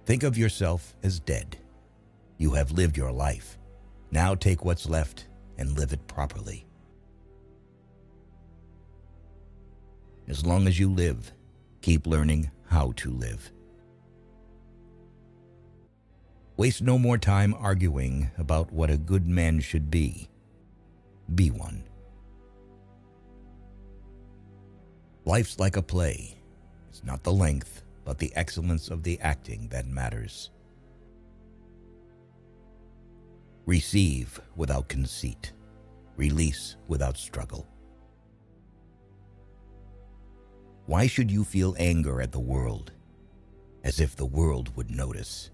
Think of yourself as dead. You have lived your life. Now take what's left and live it properly. As long as you live, keep learning how to live. Waste no more time arguing about what a good man should be. Be one. Life's like a play. It's not the length, but the excellence of the acting that matters. Receive without conceit. Release without struggle. Why should you feel anger at the world, as if the world would notice?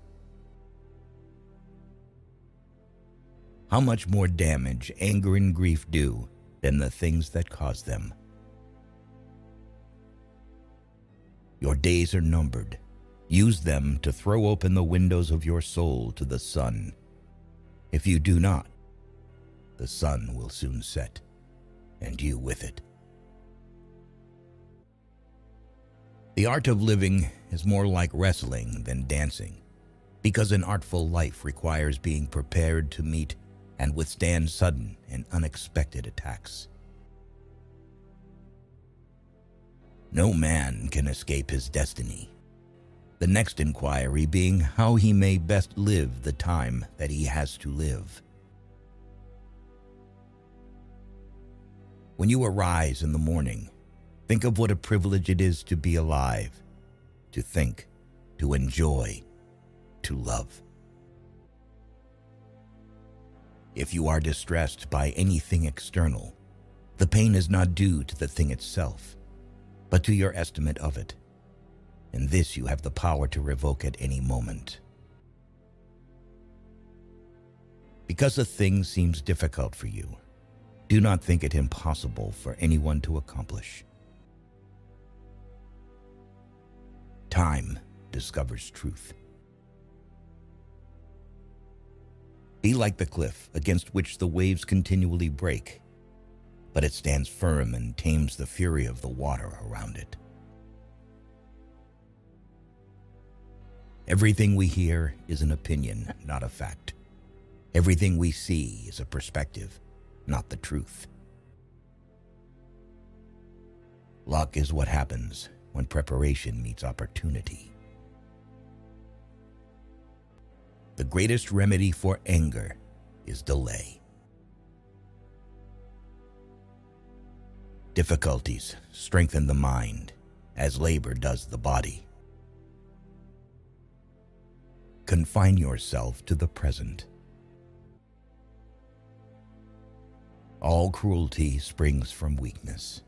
How much more damage anger and grief do than the things that cause them? Your days are numbered. Use them to throw open the windows of your soul to the sun. If you do not, the sun will soon set, and you with it. The art of living is more like wrestling than dancing, because an artful life requires being prepared to meet and withstand sudden and unexpected attacks. No man can escape his destiny, the next inquiry being how he may best live the time that he has to live. When you arise in the morning, think of what a privilege it is to be alive, to think, to enjoy, to love. If you are distressed by anything external, the pain is not due to the thing itself, but to your estimate of it. And this you have the power to revoke at any moment. Because a thing seems difficult for you, do not think it impossible for anyone to accomplish. Time discovers truth. Be like the cliff against which the waves continually break, but it stands firm and tames the fury of the water around it. Everything we hear is an opinion, not a fact. Everything we see is a perspective, not the truth. Luck is what happens when preparation meets opportunity. The greatest remedy for anger is delay. Difficulties strengthen the mind, as labor does the body. Confine yourself to the present. All cruelty springs from weakness.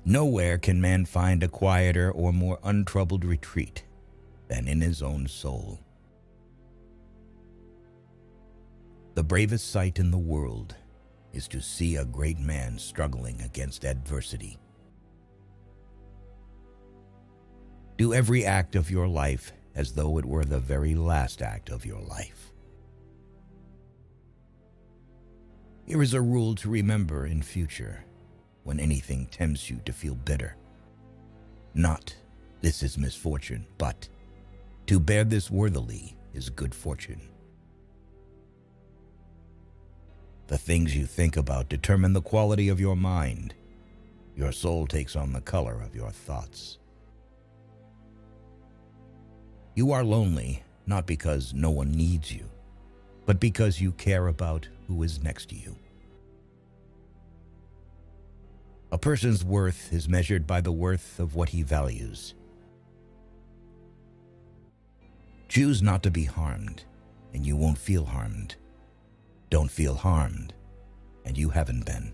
Nowhere can man find a quieter or more untroubled retreat than in his own soul. The bravest sight in the world is to see a great man struggling against adversity. Do every act of your life as though it were the very last act of your life. Here is a rule to remember in future when anything tempts you to feel bitter. Not, this is misfortune, but to bear this worthily is good fortune. The things you think about determine the quality of your mind. Your soul takes on the color of your thoughts. You are lonely, not because no one needs you, but because you care about who is next to you. A person's worth is measured by the worth of what he values. Choose not to be harmed, and you won't feel harmed. Don't feel harmed, and you haven't been.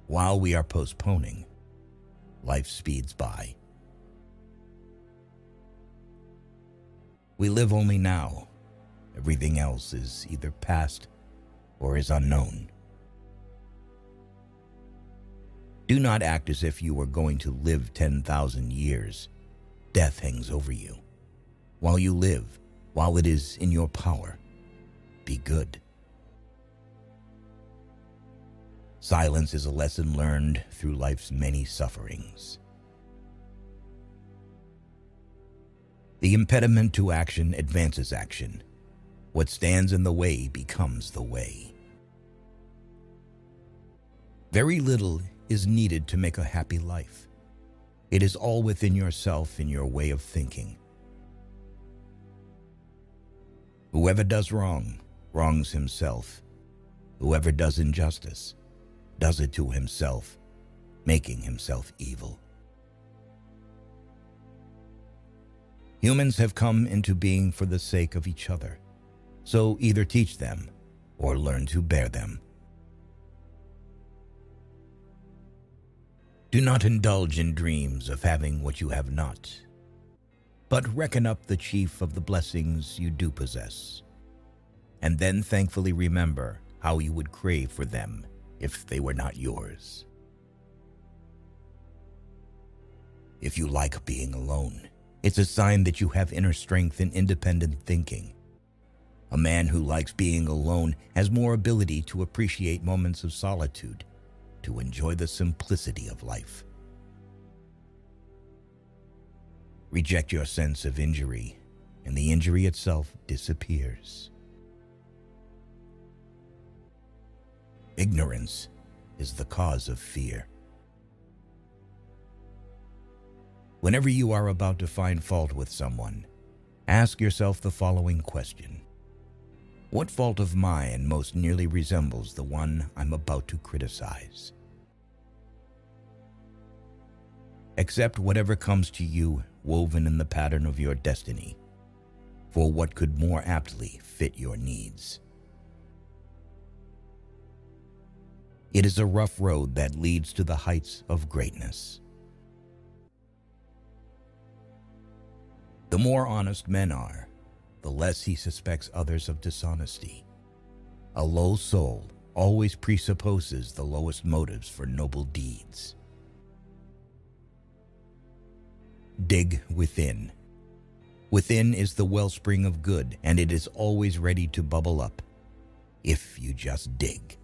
While we are postponing, life speeds by. We live only now. Everything else is either past or is unknown. Do not act as if you were going to live 10,000 years. Death hangs over you. While you live, while it is in your power, be good. Silence is a lesson learned through life's many sufferings. The impediment to action advances action. What stands in the way becomes the way. Very little is needed to make a happy life. It is all within yourself and your way of thinking. Whoever does wrong, wrongs himself. Whoever does injustice, does it to himself, making himself evil. Humans have come into being for the sake of each other, so either teach them or learn to bear them. Do not indulge in dreams of having what you have not, but reckon up the chief of the blessings you do possess, and then thankfully remember how you would crave for them if they were not yours. If you like being alone, it's a sign that you have inner strength and independent thinking. A man who likes being alone has more ability to appreciate moments of solitude, to enjoy the simplicity of life. Reject your sense of injury, and the injury itself disappears. Ignorance is the cause of fear. Whenever you are about to find fault with someone, ask yourself the following question: what fault of mine most nearly resembles the one I'm about to criticize? Accept whatever comes to you woven in the pattern of your destiny, for what could more aptly fit your needs? It is a rough road that leads to the heights of greatness. The more honest men are, the less he suspects others of dishonesty. A low soul always presupposes the lowest motives for noble deeds. Dig within. Within is the wellspring of good, and it is always ready to bubble up if you just dig.